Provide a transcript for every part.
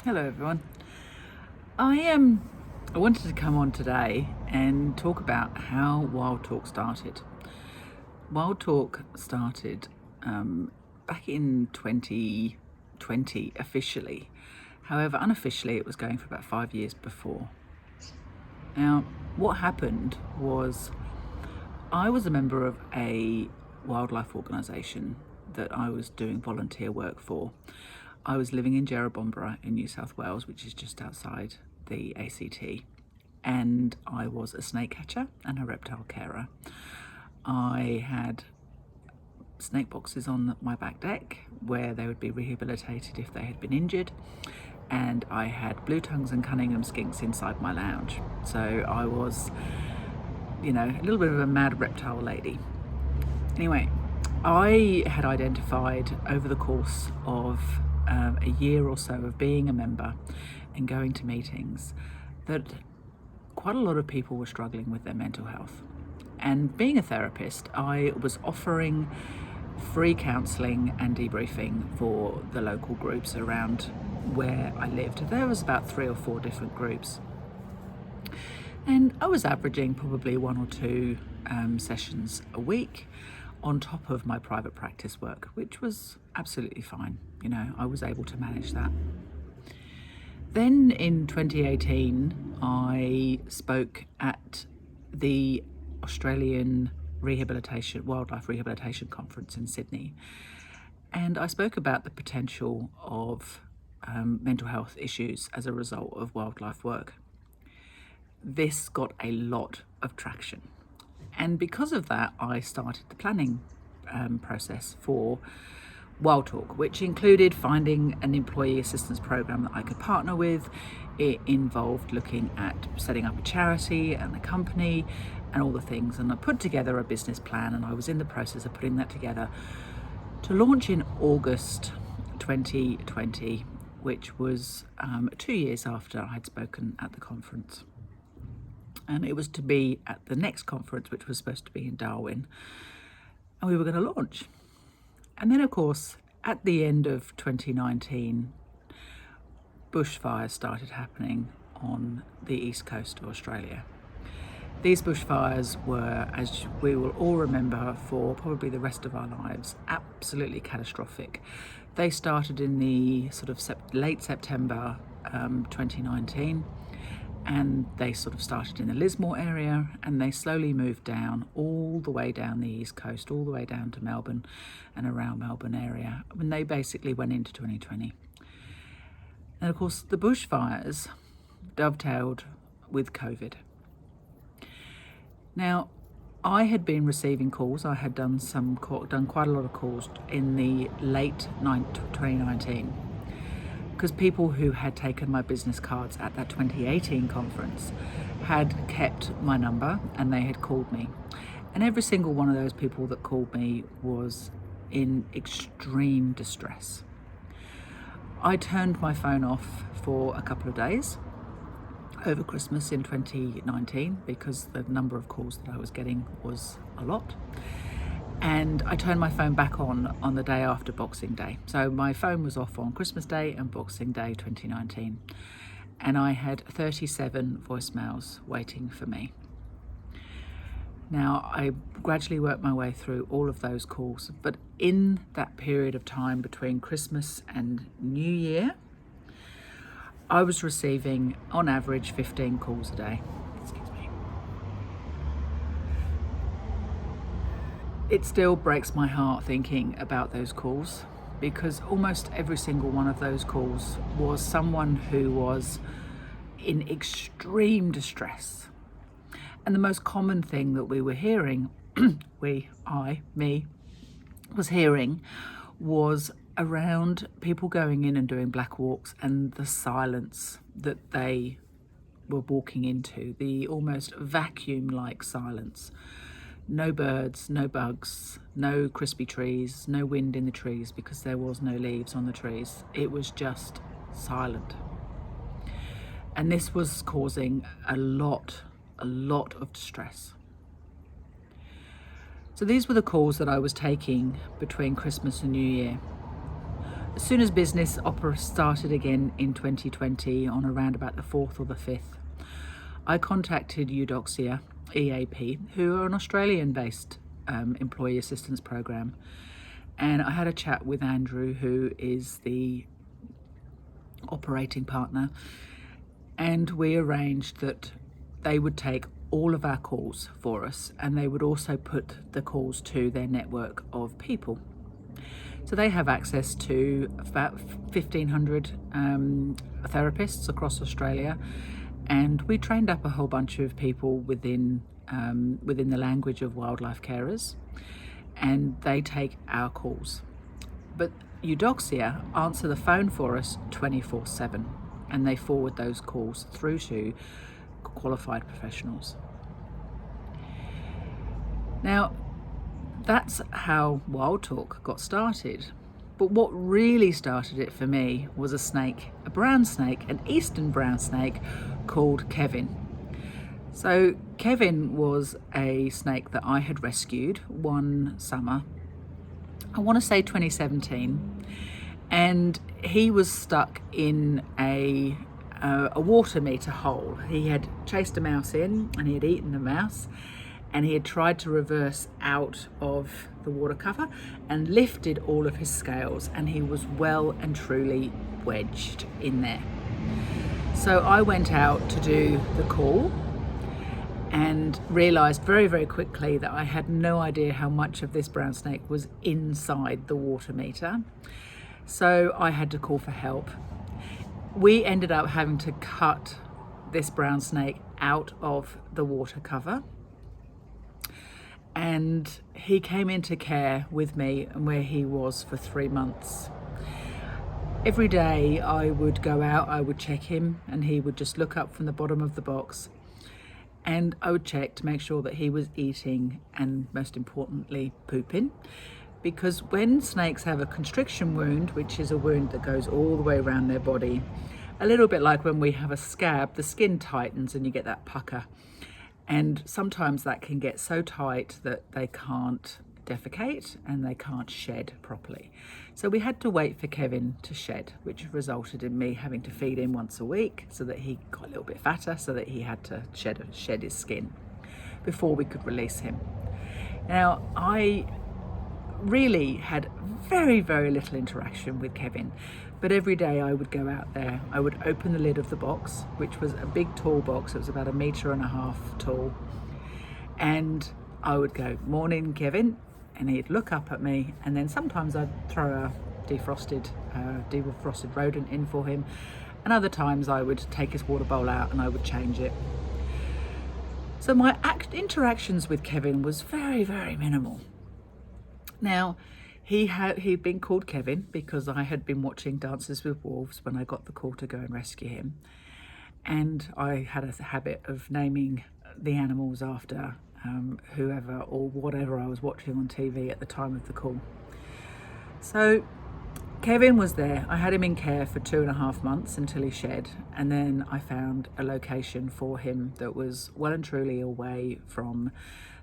Hello everyone. I wanted to come on today and talk about how WildTalk started. WildTalk started back in 2020 officially. However, unofficially it was going for about 5 years before. Now, what happened was I was a member of a wildlife organisation that I was doing volunteer work for. I was living in Jerebombra in New South Wales, which is just outside the ACT, and I was a snake catcher and a reptile carer. I had snake boxes on my back deck where they would be rehabilitated if they had been injured, and I had blue tongues and Cunningham skinks inside my lounge. So I was, a little bit of a mad reptile lady. Anyway, I had identified over the course of a year or so of being a member and going to meetings that quite a lot of people were struggling with their mental health. And being a therapist, I was offering free counselling and debriefing for the local groups around where I lived. There was about 3 or 4 different groups. And I was averaging probably 1 or 2 sessions a week on top of my private practice work, which was absolutely fine. I was able to manage that. Then in 2018, I spoke at the Australian Wildlife Rehabilitation Conference in Sydney. And I spoke about the potential of mental health issues as a result of wildlife work. This got a lot of traction. And because of that, I started the planning process for WildTalk, which included finding an employee assistance program that I could partner with. It involved looking at setting up a charity and a company and all the things. And I put together a business plan, and I was in the process of putting that together to launch in August 2020, which was 2 years after I had spoken at the conference. And it was to be at the next conference, which was supposed to be in Darwin, and we were going to launch. And then, of course, at the end of 2019, bushfires started happening on the east coast of Australia. These bushfires were, as we will all remember for probably the rest of our lives, absolutely catastrophic. They started in the sort of late September 2019. And they sort of started in the Lismore area, and they slowly moved down all the way down the east coast, all the way down to Melbourne and around Melbourne area, when they basically went into 2020. And of course, the bushfires dovetailed with COVID. Now, I had been receiving calls. I had done quite a lot of calls in the late 2019. Because people who had taken my business cards at that 2018 conference had kept my number and they had called me. And every single one of those people that called me was in extreme distress. I turned my phone off for a couple of days over Christmas in 2019 because the number of calls that I was getting was a lot. And I turned my phone back on the day after Boxing Day. So my phone was off on Christmas Day and Boxing Day 2019. And I had 37 voicemails waiting for me. Now, I gradually worked my way through all of those calls. But in that period of time between Christmas and New Year, I was receiving, on average, 15 calls a day. It still breaks my heart thinking about those calls, because almost every single one of those calls was someone who was in extreme distress. And the most common thing that we were hearing, me, was hearing was around people going in and doing black walks and the silence that they were walking into, the almost vacuum-like silence. No birds, no bugs, no crispy trees, no wind in the trees because there was no leaves on the trees. It was just silent. And this was causing a lot of distress. So these were the calls that I was taking between Christmas and New Year. As soon as business opera started again in 2020, on around about the 4th or the 5th, I contacted Eudoxia EAP, who are an Australian-based employee assistance program, and I had a chat with Andrew, who is the operating partner, and we arranged that they would take all of our calls for us, and they would also put the calls to their network of people. So they have access to about 1,500 therapists across Australia, and we trained up a whole bunch of people within the language of wildlife carers, and they take our calls. But Eudoxia answer the phone for us 24/7, and they forward those calls through to qualified professionals. Now, that's how WildTalk got started. But what really started it for me was a snake, a brown snake, an eastern brown snake called Kevin. So Kevin was a snake that I had rescued one summer, I want to say 2017, and he was stuck in a water meter hole. He had chased a mouse in, and he had eaten the mouse, and he had tried to reverse out of the water cover and lifted all of his scales, and he was well and truly wedged in there. So I went out to do the call and realised very, very quickly that I had no idea how much of this brown snake was inside the water meter. So I had to call for help. We ended up having to cut this brown snake out of the water cover, and he came into care with me, and where he was for 3 months. Every day I would go out, I would check him, and he would just look up from the bottom of the box, and I would check to make sure that he was eating and, most importantly, pooping. Because when snakes have a constriction wound, which is a wound that goes all the way around their body, a little bit like when we have a scab, the skin tightens and you get that pucker. And sometimes that can get so tight that they can't defecate and they can't shed properly. So we had to wait for Kevin to shed, which resulted in me having to feed him once a week so that he got a little bit fatter, so that he had to shed his skin before we could release him. Now, I really had very, very little interaction with Kevin, but every day I would go out there, I would open the lid of the box, which was a big tall box. It was about 1.5 meters tall, and I would go, "Morning, Kevin," and he'd look up at me, and then sometimes I'd throw a defrosted rodent in for him, and other times I would take his water bowl out and I would change it. So my interactions with Kevin was very, very minimal. Now, he'd been called Kevin because I had been watching Dances with Wolves when I got the call to go and rescue him. And I had a habit of naming the animals after whoever or whatever I was watching on TV at the time of the call. So Kevin was there. I had him in care for 2.5 months until he shed, and then I found a location for him that was well and truly away from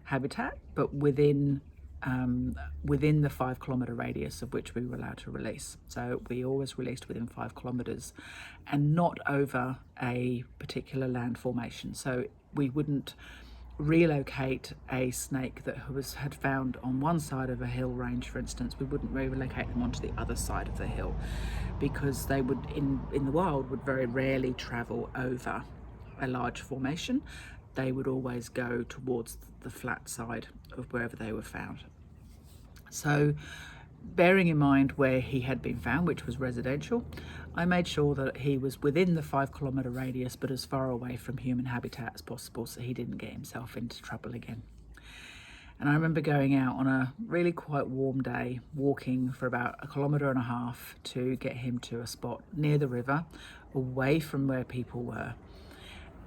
habitat, but within the 5-kilometre radius of which we were allowed to release. So we always released within 5 kilometres and not over a particular land formation. So we wouldn't relocate a snake that had found on one side of a hill range, for instance. We wouldn't relocate them onto the other side of the hill, because they would in the wild would very rarely travel over a large formation. They would always go towards the flat side of wherever they were found. So, bearing in mind where he had been found, which was residential, I made sure that he was within the 5-kilometre radius, but as far away from human habitat as possible, so he didn't get himself into trouble again. And I remember going out on a really quite warm day, walking for about 1.5 kilometres to get him to a spot near the river, away from where people were,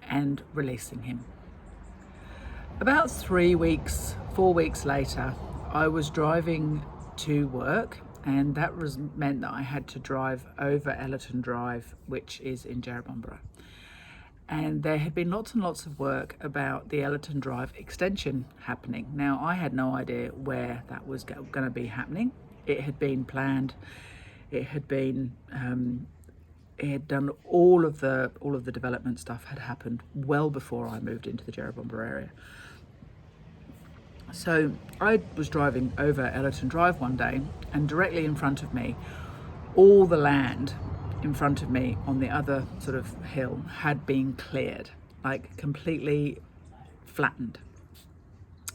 and releasing him. About 4 weeks later, I was driving to work, and that meant that I had to drive over Carleton Drive, which is in Jerrabomberra. And there had been lots and lots of work about the Carleton Drive extension happening. Now, I had no idea where that was going to be happening. It had been planned It had been, it had done all of the development stuff had happened well before I moved into the Jerrabomber area. So I was driving over Ellerton Drive one day, and directly in front of me, all the land in front of me on the other sort of hill had been cleared, like completely flattened.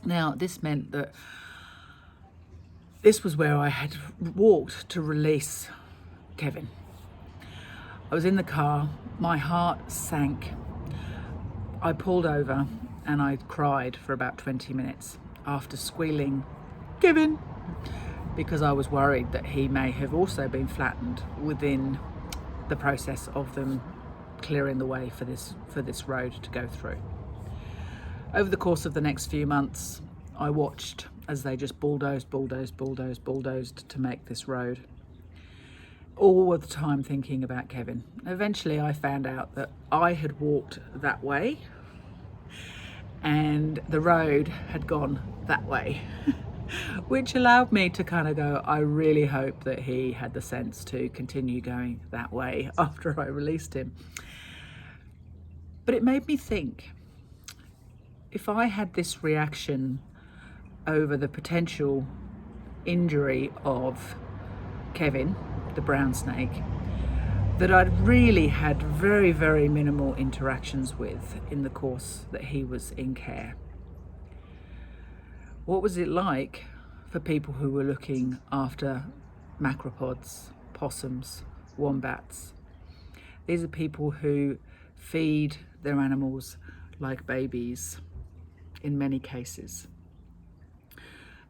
Now, this meant that this was where I had walked to release Kevin. I was in the car, my heart sank. I pulled over and I cried for about 20 minutes after squealing, "Kevin," because I was worried that he may have also been flattened within the process of them clearing the way for this road to go through. Over the course of the next few months, I watched as they just bulldozed to make this road. All of the time thinking about Kevin. Eventually I found out that I had walked that way and the road had gone that way, which allowed me to kind of go, I really hope that he had the sense to continue going that way after I released him. But it made me think, if I had this reaction over the potential injury of Kevin, the brown snake, that I'd really had very, very minimal interactions with in the course that he was in care. What was it like for people who were looking after macropods, possums, wombats? These are people who feed their animals like babies in many cases.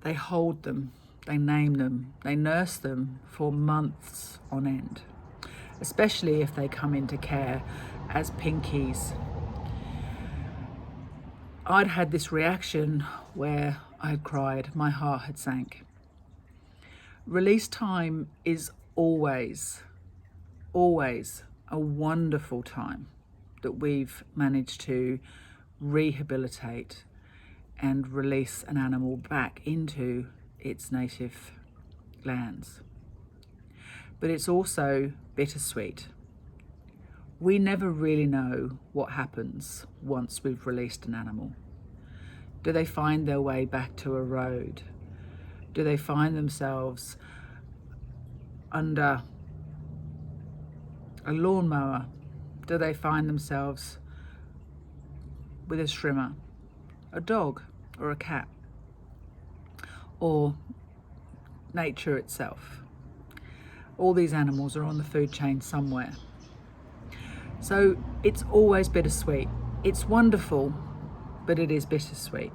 They hold them, they name them, they nurse them for months on end, especially if they come into care as pinkies. I'd had this reaction where I had cried, my heart had sank. Release time is always a wonderful time that we've managed to rehabilitate and release an animal back into its native lands. But it's also bittersweet. We never really know what happens once we've released an animal. Do they find their way back to a road? Do they find themselves under a lawnmower? Do they find themselves with a shrimmer, a dog or a cat, or nature itself? All these animals are on the food chain somewhere. So it's always bittersweet. It's wonderful, but it is bittersweet.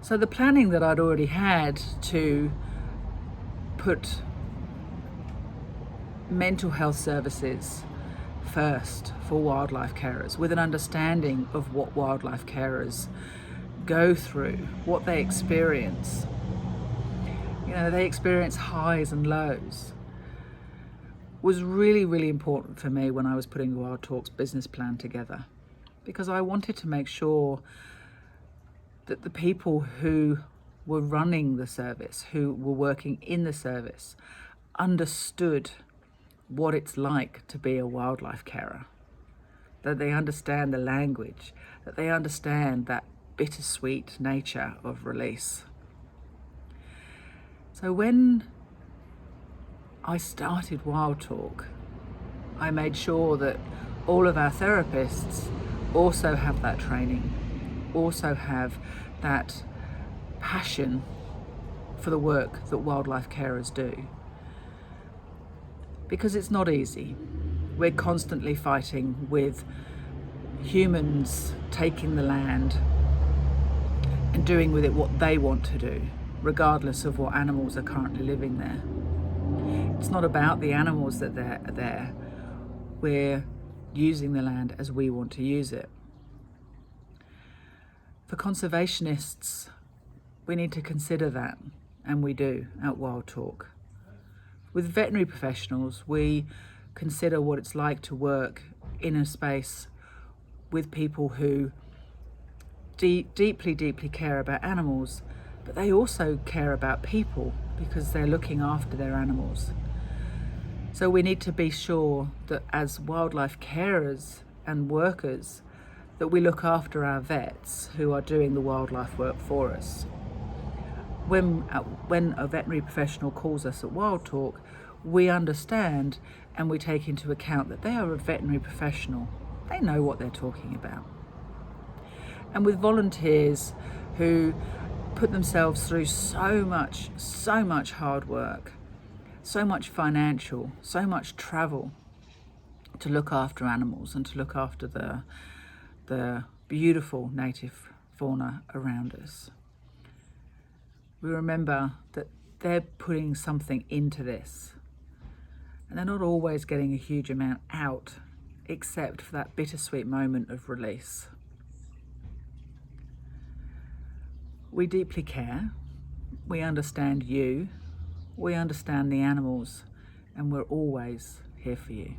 So the planning that I'd already had to put mental health services first for wildlife carers, with an understanding of what wildlife carers go through, what they experience. You know, they experience highs and lows, was really, really important for me when I was putting WildTalk's business plan together, because I wanted to make sure that the people who were running the service, who were working in the service, understood what it's like to be a wildlife carer, that they understand the language, that they understand that bittersweet nature of release. So when I started WildTalk, I made sure that all of our therapists also have that training, also have that passion for the work that wildlife carers do. Because it's not easy. We're constantly fighting with humans taking the land and doing with it what they want to do, regardless of what animals are currently living there. It's not about the animals that are there. We're using the land as we want to use it. For conservationists, we need to consider that, and we do at WildTalk. With veterinary professionals, we consider what it's like to work in a space with people who deeply care about animals, but they also care about people. because they're looking after their animals. So we need to be sure that as wildlife carers and workers, that we look after our vets who are doing the wildlife work for us. When a veterinary professional calls us at WildTalk, we understand and we take into account that they are a veterinary professional. They know what they're talking about. And with volunteers who put themselves through so much hard work, so much financial, so much travel to look after animals and to look after the beautiful native fauna around us, we remember that they're putting something into this, and they're not always getting a huge amount out, except for that bittersweet moment of release. We deeply care, we understand you, we understand the animals, and we're always here for you.